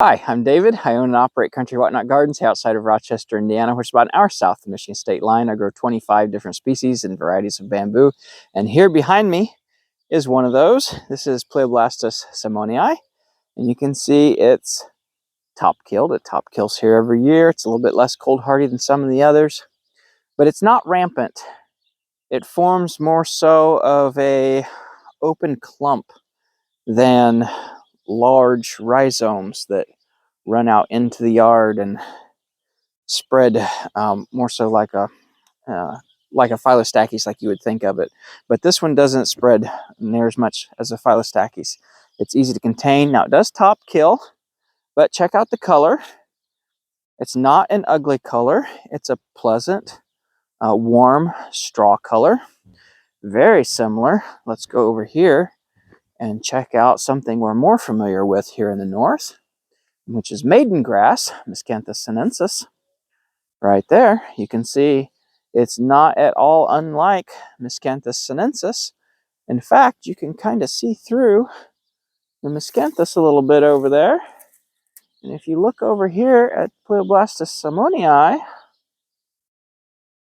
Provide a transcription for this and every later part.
Hi, I'm David. I own and operate Country Whatnot Gardens outside of Rochester, Indiana, which is about an hour south of the Michigan state line. I grow 25 different species and varieties of bamboo. And here behind me is one of those. This is Pleioblastus simonii. And you can see it's top-killed. It top-kills here every year. It's a little bit less cold hardy than some of the others, but it's not rampant. It forms more so of a open clump than large rhizomes that run out into the yard and spread more so like a Phyllostachys, like you would think of it. But this one doesn't spread near as much as a Phyllostachys. It's easy to contain. Now it does top kill, but check out the color. It's not an ugly color. It's a pleasant, warm straw color. Very similar. Let's go over here and check out something we're more familiar with here in the north, which is maiden grass, Miscanthus sinensis. Right there, you can see it's not at all unlike Miscanthus sinensis. In fact, you can kind of see through the Miscanthus a little bit over there. And if you look over here at Pleioblastus simonii,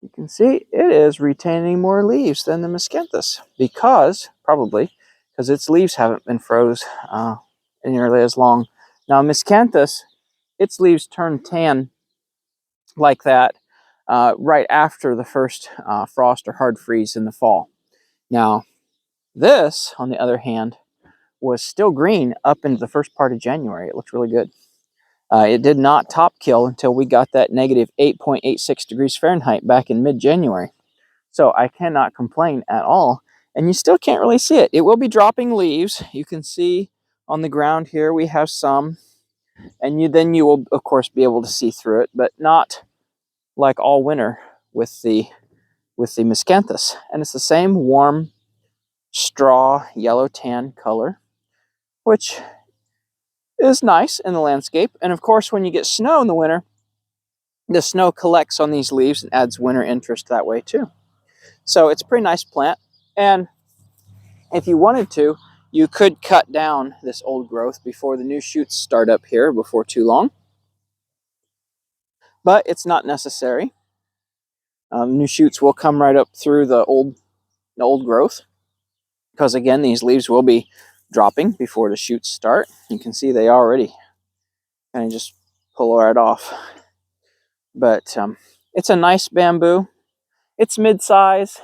you can see it is retaining more leaves than the Miscanthus probably because its leaves haven't been froze nearly as long. Now, Miscanthus, its leaves turn tan like that right after the first frost or hard freeze in the fall. Now, this, on the other hand, was still green up into the first part of January. It looked really good. It did not top kill until we got that negative 8.86 degrees Fahrenheit back in mid-January. So I cannot complain at all. And you still can't really see it. It will be dropping leaves. You can see on the ground here we have some. And then you will, of course, be able to see through it, but not like all winter with the Miscanthus. And it's the same warm straw yellow tan color, which is nice in the landscape. And of course, when you get snow in the winter, the snow collects on these leaves and adds winter interest that way too. So it's a pretty nice plant. And if you wanted to, you could cut down this old growth before the new shoots start up here before too long. But it's not necessary. New shoots will come right up through the old growth, because again, these leaves will be dropping before the shoots start. You can see they already kind of just pull right off. But it's a nice bamboo. It's mid-size.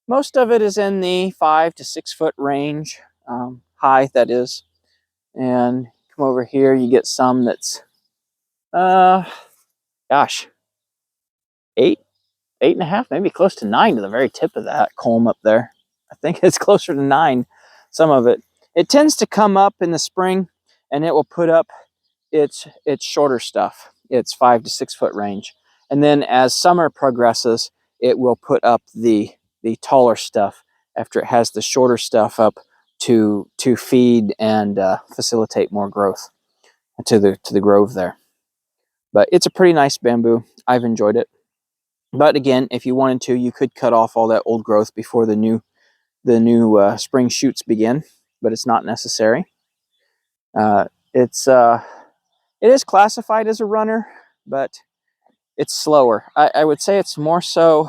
Most of it is in the 5 to 6 foot range, high that is. And come over here, you get some that's, gosh, 8.5, maybe close to 9 to the very tip of that culm up there. I think it's closer to 9, some of it. It tends to come up in the spring and it will put up its shorter stuff. It's 5 to 6 foot range. And then as summer progresses, it will put up the taller stuff after it has the shorter stuff up to feed and facilitate more growth to the grove there. But it's a pretty nice bamboo. I've enjoyed it. But again, if you wanted to, you could cut off all that old growth before the new spring shoots begin, but it's not necessary. It is classified as a runner, but it's slower. I would say it's more so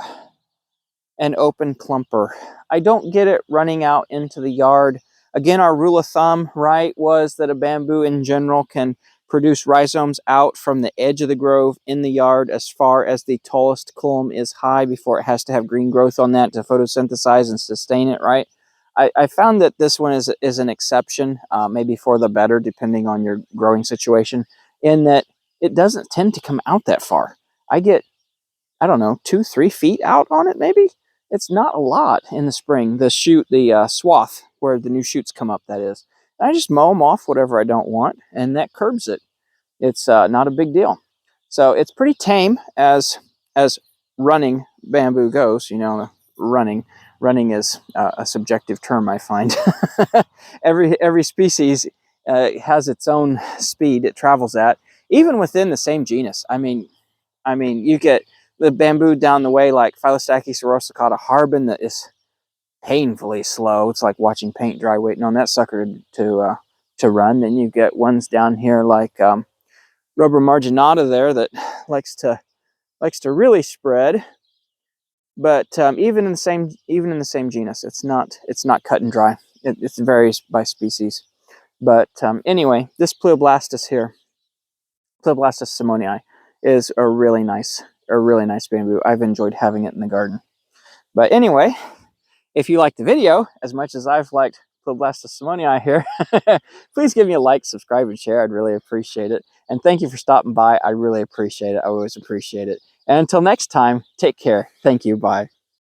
an open clumper. I don't get it running out into the yard. Again, our rule of thumb, right, was that a bamboo in general can produce rhizomes out from the edge of the grove in the yard as far as the tallest culm is high before it has to have green growth on that to photosynthesize and sustain it, right? I found that this one is an exception, maybe for the better, depending on your growing situation, in that it doesn't tend to come out that far. I get, I don't know, 2-3 feet out on it, maybe. It's not a lot in the spring. The swath where the new shoots come up, that is. I just mow them off whatever I don't want, and that curbs it. It's not a big deal. So it's pretty tame as running bamboo goes. You know, running is a subjective term, I find. every species has its own speed it travels at, even within the same genus. I mean, you get the bamboo down the way like Phyllostachys rossicata harbin that is painfully slow. It's like watching paint dry, waiting on that sucker to to run. Then you get ones down here like rubber marginata there that likes to really spread. But even in the same genus, it's not cut and dry. It varies by species. But anyway, this Pleioblastus here, Pleioblastus simonii, is a really nice bamboo. I've enjoyed having it in the garden. But anyway, if you liked the video as much as I've liked Pleioblastus simonii here, please give me a like, subscribe, and share. I'd really appreciate it. And thank you for stopping by. I really appreciate it. I always appreciate it. And until next time, take care. Thank you. Bye.